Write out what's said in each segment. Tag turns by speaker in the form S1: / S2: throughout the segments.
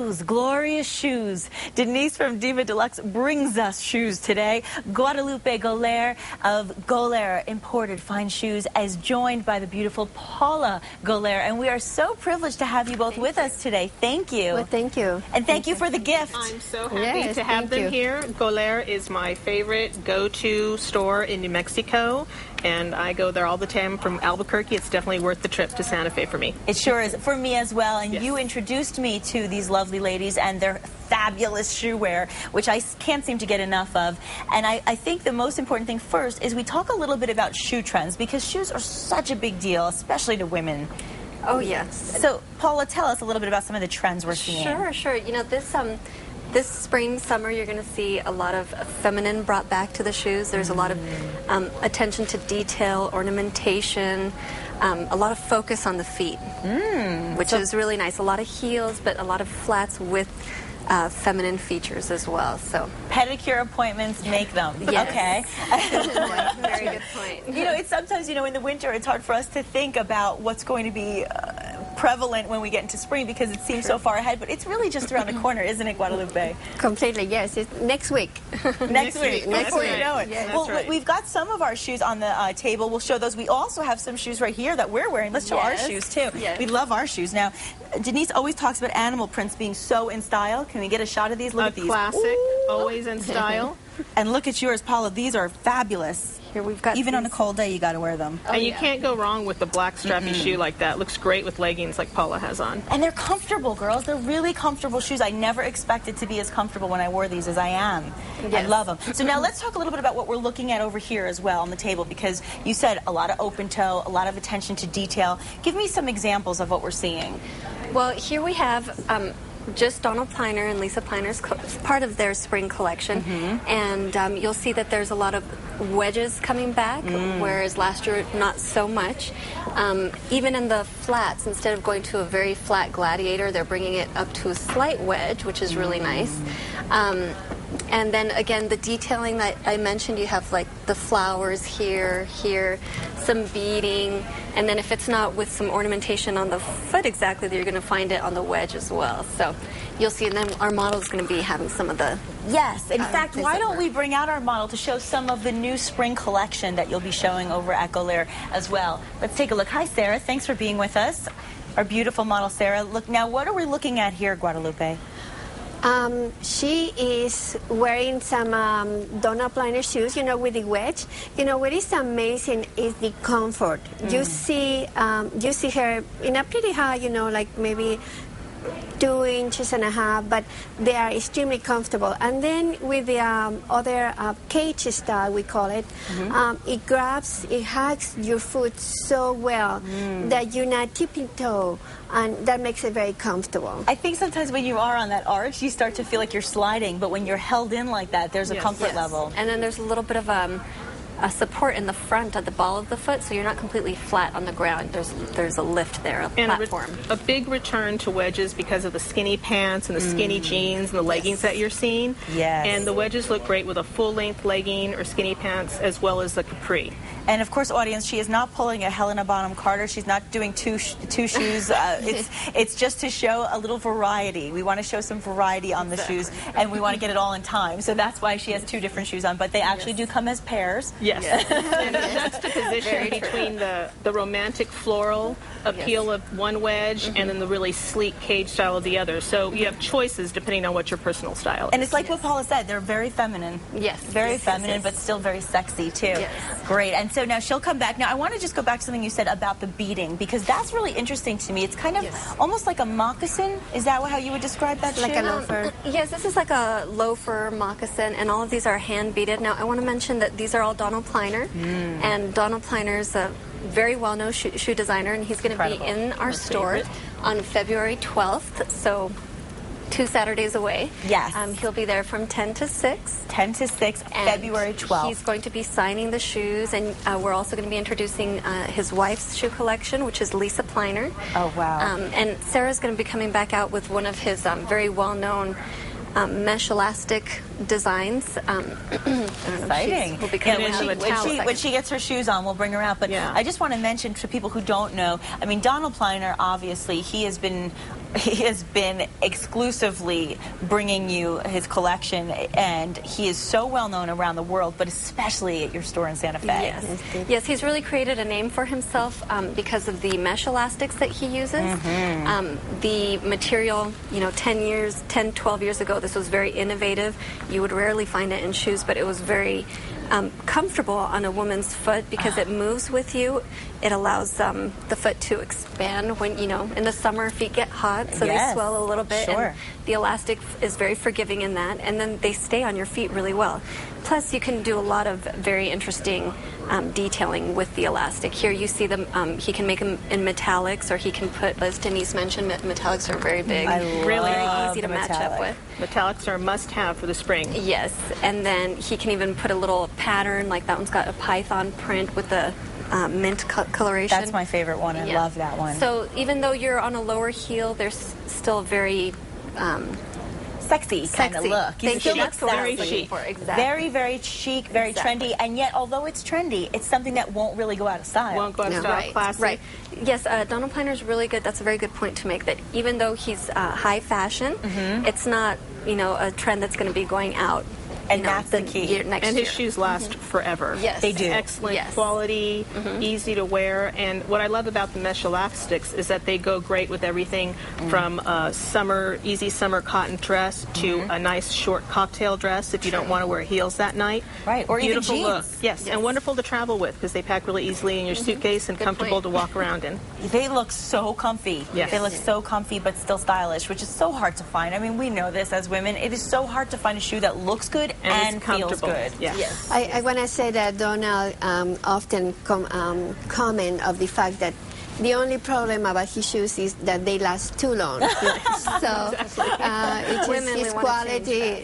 S1: Those glorious shoes. Denise from Diva D'Luxe brings us shoes today. Guadalupe Goler of Goler Imported Fine Shoes is joined by the beautiful Paula Goler. And we are so privileged to have you both with us today. Thank you.
S2: Well, thank you.
S1: And thank you for the gift.
S3: I'm so happy to have them here. Goler is my favorite go-to store in New Mexico, and I go there all the time from Albuquerque. It's definitely worth the trip to Santa Fe for me.
S1: It sure is. For me as well. And
S3: yes.
S1: You introduced me to these lovely ladies and their fabulous shoe wear, which I can't seem to get enough of. And I think the most important thing first is we talk a little bit about shoe trends, because shoes are such a big deal, especially to women.
S2: Oh, yes.
S1: So, Paula, tell us a little bit about some of the trends we're seeing.
S2: Sure. You know, this spring, summer, you're going to see a lot of feminine brought back to the shoes. There's a lot of attention to detail, ornamentation, a lot of focus on the feet, which is really nice. A lot of heels, but a lot of flats with feminine features as well. So
S1: pedicure appointments make them.
S2: Yes.
S1: Okay.
S2: Very good point.
S1: You know, it's sometimes, in the winter, it's hard for us to think about what's going to be prevalent when we get into spring, because it seems so far ahead, but it's really just around the corner, isn't it, Guadalupe?
S2: Completely, yes. It's next week.
S1: Next week. Before you know it.
S2: Yes.
S1: Well, we've got some of our shoes on the table. We'll show those. We also have some shoes right here that we're wearing. Let's show our shoes, too.
S2: Yes.
S1: We love our shoes. Now, Denise always talks about animal prints being so in style. Can we get a shot of these? Look at these.
S3: Classic,
S1: Ooh.
S3: always in style.
S1: And look at yours, Paula. These are fabulous.
S2: Here we've got
S1: even on a cold day, you got to wear them.
S3: And you can't go wrong with the black strappy shoe like that. Looks great with leggings like Paula has on.
S1: And they're comfortable, girls. They're really comfortable shoes. I never expected to be as comfortable when I wore these as I am.
S2: Yes.
S1: I love them. So now let's talk a little bit about what we're looking at over here as well on the table, because you said a lot of open toe, a lot of attention to detail. Give me some examples of what we're seeing.
S2: Well, here we have just Donald Pliner and Lisa Pliner's part of their spring collection, and you'll see that there's a lot of wedges coming back, whereas last year not so much. Even in the flats, instead of going to a very flat gladiator, they're bringing it up to a slight wedge, which is really nice. And then again, the detailing that I mentioned, you have like the flowers here, some beading, and then if it's not with some ornamentation on the foot exactly, you're going to find it on the wedge as well. So you'll see, and then our model is going to be having some of the...
S1: Yes, in fact, why don't we bring out our model to show some of the new spring collection that you'll be showing over at Goler as well. Let's take a look. Hi, Sarah. Thanks for being with us. Our beautiful model, Sarah. Look, now, what are we looking at here, Guadalupe?
S4: She is wearing some Donald Pliner shoes, with the wedge. What is amazing is the comfort. You see her in a pretty high, like maybe 2.5 inches, but they are extremely comfortable. And then with the other cage style, we call it, it hugs your foot so well that you're not tipping toe, and that makes it very comfortable.
S1: I think sometimes when you are on that arch, you start to feel like you're sliding, but when you're held in like that, there's a comfort level.
S2: And then there's a little bit of a support in the front at the ball of the foot, so you're not completely flat on the ground. There's a lift there, a platform.
S3: A big return to wedges because of the skinny pants and the skinny jeans and the leggings that you're seeing.
S1: Yes.
S3: And the wedges look great with a full-length legging or skinny pants, as well as the capri.
S1: And of course, audience, she is not pulling a Helena Bonham Carter. She's not doing two shoes. It's just to show a little variety. We want to show some variety on the shoes, and we want to get it all in time. So that's why she has two different shoes on. But they actually do come as pairs.
S3: Yes. And the juxtaposition between the romantic floral appeal of one wedge and then the really sleek cage style of the other. So you have choices depending on what your personal style is.
S1: And it's like what Paula said. They're very feminine.
S2: Yes.
S1: Very feminine, but still very sexy, too.
S2: Yes.
S1: Great. And so now she'll come back. Now, I want to just go back to something you said about the beading, because that's really interesting to me. It's kind of almost like a moccasin. Is that how you would describe that shoe?
S2: Like a loafer. Yes, this is like a loafer moccasin, and all of these are hand beaded. Now, I want to mention that these are all Donald Pliner, and Donald Pliner is a very well-known shoe designer, and he's going to be in our store on February 12th, so 2 Saturdays away.
S1: Yes.
S2: He'll be there from 10 to 6.
S1: 10 to 6, February 12th.
S2: He's going to be signing the shoes, and we're also going to be introducing his wife's shoe collection, which is Lisa Pliner.
S1: Oh, wow.
S2: And Sarah's going to be coming back out with one of his very well-known mesh elastic designs.
S1: Exciting.
S2: Will be coming
S1: Yeah, when she gets her shoes on, we'll bring her out. But I just want to mention to people who don't know, I mean, Donald Pliner, obviously, he has been exclusively bringing you his collection, and he is so well known around the world, but especially at your store in Santa Fe.
S2: Yes, yes, he's really created a name for himself because of the mesh elastics that he uses. The material, you know, 10, 12 years ago, this was very innovative. You would rarely find it in shoes, but it was very comfortable on a woman's foot because it moves with you. It allows the foot to expand when, you know, in the summer feet get hot, so they swell a little bit. And the elastic is very forgiving in that, and then they stay on your feet really well. Plus, you can do a lot of very interesting detailing with the elastic. Here you see them, he can make them in metallics, or he can put, as Denise mentioned, metallics are very big.
S3: Really
S2: easy to match up with.
S3: Metallics are a must-have for the spring.
S2: Yes, and then he can even put a little pattern, like that one's got a python print with the mint coloration.
S1: That's my favorite one. I love that one.
S2: So even though you're on a lower heel, there's still very
S1: sexy kind of look.
S2: Thank you.
S3: That's very chic.
S1: Very, very chic, very trendy, and yet, although it's trendy, it's something that won't really go out of style.
S3: Won't go out of style. Classic.
S2: Right. Yes, Donald Pliner's really good. That's a very good point to make, that even though he's high fashion, it's not, you know, a trend that's going to be going out.
S1: And that's the key.
S2: Next
S3: and his
S2: year.
S3: shoes last forever.
S2: Yes,
S1: they do.
S3: Excellent quality, easy to wear. And what I love about the mesh elastics is that they go great with everything from a easy summer cotton dress to a nice short cocktail dress if you don't want to wear heels that night.
S1: Right, or
S3: beautiful
S1: even jeans.
S3: look. Yes, and wonderful to travel with because they pack really easily in your suitcase and comfortable to walk around in.
S1: They look so comfy.
S3: Yes.
S1: They look so comfy but still stylish, which is so hard to find. I mean, we know this as women. It is so hard to find a shoe that looks good and feels good.
S3: Yes.
S4: I want to say that Donald often comment of the fact that the only problem about his shoes is that they last too long. So it's just his quality,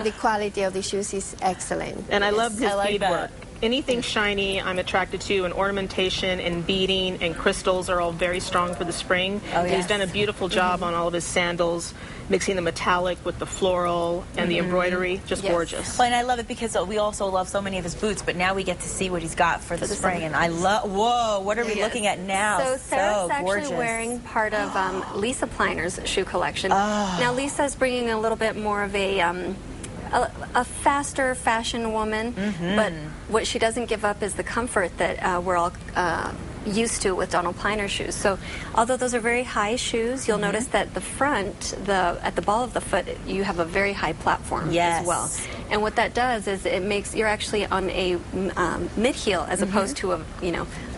S4: the quality of the shoes is excellent.
S3: And I love his
S1: like
S3: beadwork. Anything shiny I'm attracted to, and ornamentation and beading and crystals are all very strong for the spring. He's done a beautiful job on all of his sandals, mixing the metallic with the floral and the embroidery. Just gorgeous.
S1: Well, and I love it because we also love so many of his boots, but now we get to see what he's got for the spring. And I love, whoa, what are we looking at now?
S2: So Sarah's
S1: gorgeous.
S2: actually wearing part of Lisa Pliner's shoe collection. Now Lisa's bringing a little bit more of a faster fashion woman, but what she doesn't give up is the comfort that we're all used to with Donald Pliner shoes. So although those are very high shoes, you'll notice that the front, at the ball of the foot, you have a very high platform as well. And what that does is it makes, you're actually on a mid heel as opposed to a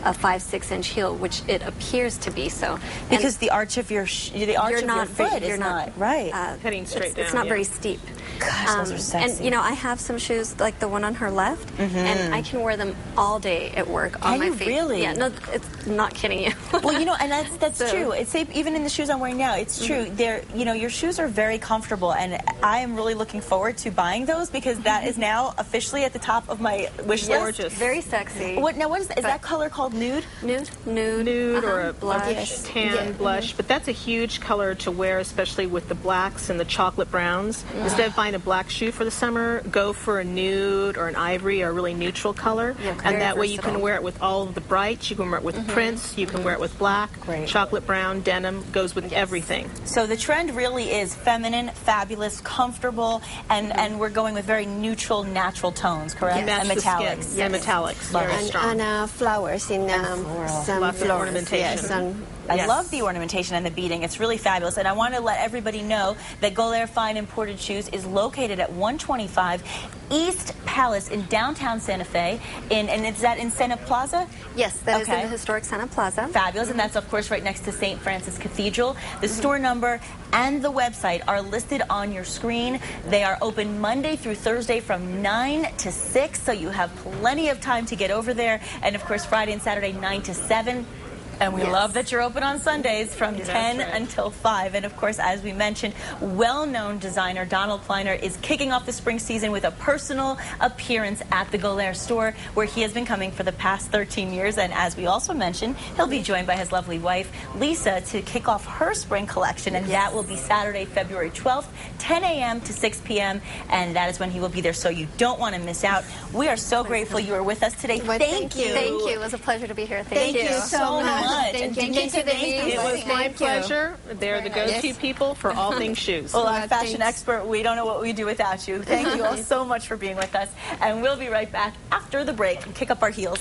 S2: 5-6 inch heel, which it appears to be. So
S1: because the arch of your foot is not right,
S3: heading straight down.
S2: It's not very steep.
S1: Gosh, those are sexy.
S2: And you know, I have some shoes like the one on her left, and I can wear them all day at work on my feet.
S1: Really?
S2: Yeah, no, it's not kidding you.
S1: Well, you know, and that's true. It's even in the shoes I'm wearing now. It's true. They're, you know, your shoes are very comfortable, and I am really looking forward to buying those because that is now officially at the top of my wish list.
S3: Gorgeous.
S2: Very sexy.
S1: What is that color called? Nude?
S2: Nude,
S3: or a
S2: blush,
S3: tan blush. But that's a huge color to wear, especially with the blacks and the chocolate browns. Instead of buying a black shoe for the summer, go for a nude or an ivory or a really neutral color, and that way you can wear it with all of the brights. You can wear it with prints. You can wear it with black, chocolate brown, denim. Goes with everything.
S1: So the trend really is feminine, fabulous, comfortable, and we're going with very neutral, natural tones, correct?
S3: And
S1: metallics.
S3: And metallics. Very strong.
S4: And flowers in some
S3: lots of ornamentation.
S1: I love the ornamentation and the beading. It's really fabulous. And I want to let everybody know that Goler Fine Imported Shoes is located at 125 East Palace in downtown Santa Fe. And is that in Santa Plaza?
S2: Yes, that is in the historic Santa Plaza.
S1: Fabulous. And that's, of course, right next to St. Francis Cathedral. The store number and the website are listed on your screen. They are open Monday through Thursday from 9 to 6, so you have plenty of time to get over there. And, of course, Friday and Saturday, 9 to 7. And we love that you're open on Sundays from 10 until 5. And of course, as we mentioned, well-known designer Donald Pliner is kicking off the spring season with a personal appearance at the Goler store, where he has been coming for the past 13 years. And as we also mentioned, he'll be joined by his lovely wife, Lisa, to kick off her spring collection. And that will be Saturday, February 12th, 10 a.m. to 6 p.m. And that is when he will be there, so you don't want to miss out. We are so grateful you were with us today. Thank you.
S2: Thank you. It was a pleasure to be here. Thank you
S1: so much.
S2: Thank you, Denise.
S3: It was my pleasure. They're the go-to people for all things shoes.
S1: Well, our fashion expert, we don't know what we do without you. Thank you all so much for being with us. And we'll be right back after the break and kick up our heels.